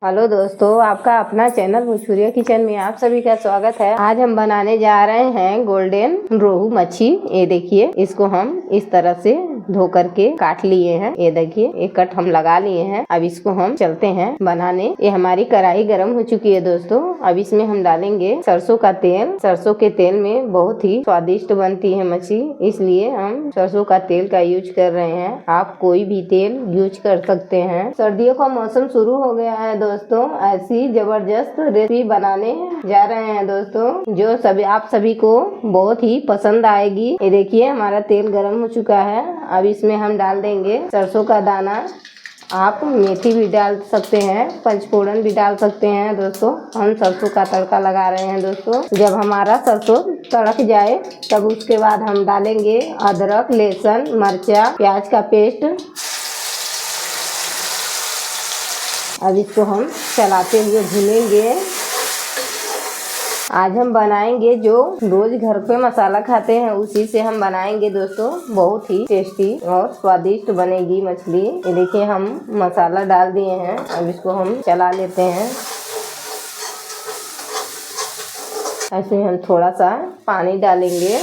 Hello दोस्तों, आपका अपना चैनल भोजपुरिया किचन में आप सभी का स्वागत है। आज हम बनाने जा रहे हैं गोल्डन रोहू मच्छी। ये देखिए, इसको हम इस तरह से धो करके काट लिए हैं। ये देखिए, एक कट हम लगा लिए हैं। अब इसको हम चलते हैं बनाने। ये हमारी कढ़ाई गर्म हो चुकी है दोस्तों। अब इसमें हम डालेंगे सरसों का तेल। सरसों के तेल में बहुत ही स्वादिष्ट बनती है मच्छी, इसलिए हम सरसों का तेल का यूज कर रहे हैं। आप कोई भी तेल यूज कर सकते हैं। सर्दियों का मौसम शुरू हो गया है दोस्तों, ऐसी जबरदस्त रेसिपी बनाने जा रहे हैं दोस्तों, जो सभी आप सभी को बहुत ही पसंद आएगी। ये देखिए, हमारा तेल गर्म हो चुका है। अब इसमें हम डाल देंगे सरसों का दाना। आप मेथी भी डाल सकते हैं, पंचफोड़न भी डाल सकते हैं दोस्तों। हम सरसों का तड़का लगा रहे हैं दोस्तों। जब हमारा सरसों तड़क जाए तब उसके बाद हम डालेंगे अदरक, लहसुन, मिर्चा, प्याज का पेस्ट। अब इसको हम चलाते हुए भूनेंगे। आज हम बनाएंगे जो रोज घर पे मसाला खाते हैं, उसी से हम बनाएंगे दोस्तों। बहुत ही टेस्टी और स्वादिष्ट बनेगी मछली। ये देखिए, हम मसाला डाल दिए हैं। अब इसको हम चला लेते हैं। ऐसे हम थोड़ा सा पानी डालेंगे।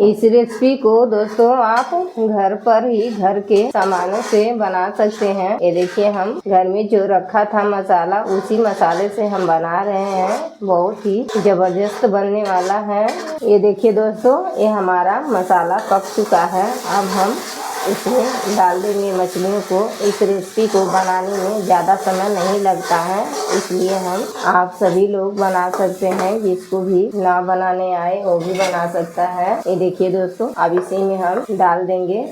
इस रेसिपी को दोस्तों आप घर पर ही घर के सामानों से बना सकते हैं। ये देखिए, हम घर में जो रखा था मसाला, उसी मसाले से हम बना रहे हैं। बहुत ही जबरदस्त बनने वाला है। ये देखिए दोस्तों, ये हमारा मसाला पक चुका है। अब हम इसमें डाल देंगे मछलियों को। इस रेसिपी को बनाने में ज़्यादा समय नहीं लगता है, इसलिए हम आप सभी लोग बना सकते हैं। जिसको भी ना बनाने आए वो भी बना सकता है। ये देखिए दोस्तों, अब इसी में हम डाल देंगे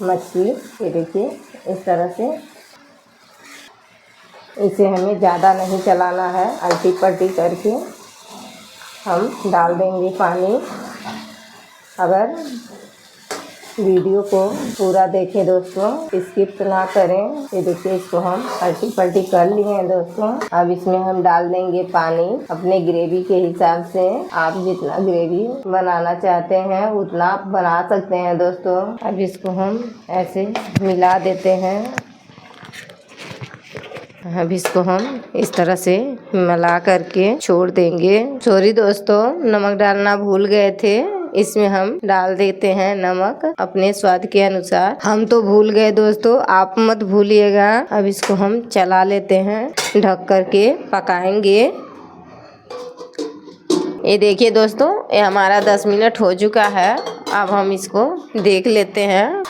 मछली। ये देखिए, इस तरह से इसे हमें ज़्यादा नहीं चलाना है। उल्टी पलटी करके हम डाल देंगे पानी। अगर वीडियो को पूरा देखें दोस्तों, स्किप ना करें। ये देखिए, इसको हम पलटी पलटी कर लिए हैं दोस्तों। अब इसमें हम डाल देंगे पानी अपने ग्रेवी के हिसाब से। आप जितना ग्रेवी बनाना चाहते हैं उतना आप बना सकते हैं दोस्तों। अब इसको हम ऐसे मिला देते हैं। अब इसको हम इस तरह से मिला करके छोड़ देंगे। सॉरी दोस्तों, नमक डालना भूल गए थे। इसमें हम डाल देते हैं नमक अपने स्वाद के अनुसार। हम तो भूल गए दोस्तों, आप मत भूलिएगा। अब इसको हम चला लेते हैं, ढक करके पकाएंगे। ये देखिए दोस्तों, ये हमारा 10 मिनट हो चुका है। अब हम इसको देख लेते हैं।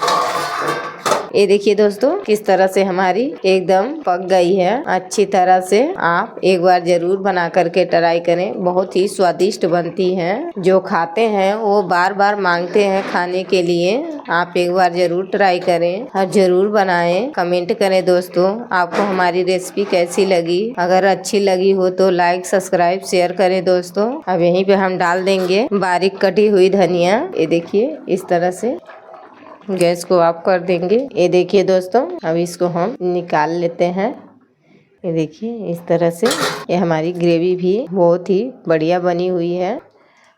ये देखिए दोस्तों, किस तरह से हमारी एकदम पक गई है अच्छी तरह से। आप एक बार जरूर बना करके ट्राई करें, बहुत ही स्वादिष्ट बनती है। जो खाते हैं वो बार बार मांगते हैं खाने के लिए। आप एक बार जरूर ट्राई करें और जरूर बनाएं। कमेंट करें दोस्तों, आपको हमारी रेसिपी कैसी लगी। अगर अच्छी लगी हो तो लाइक, सब्सक्राइब, शेयर करें दोस्तों। अब यहीं पे हम डाल देंगे बारीक कटी हुई धनिया। ये देखिए, इस तरह से गैस को ऑफ कर देंगे। ये देखिए दोस्तों, अब इसको हम निकाल लेते हैं। ये देखिए, इस तरह से ये हमारी ग्रेवी भी बहुत ही बढ़िया बनी हुई है।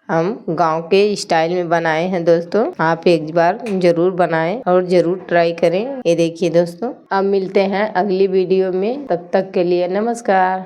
हम गांव के स्टाइल में बनाए हैं दोस्तों। आप एक बार जरूर बनाएं और जरूर ट्राई करें। ये देखिए दोस्तों, अब मिलते हैं अगली वीडियो में। तब तक के लिए नमस्कार।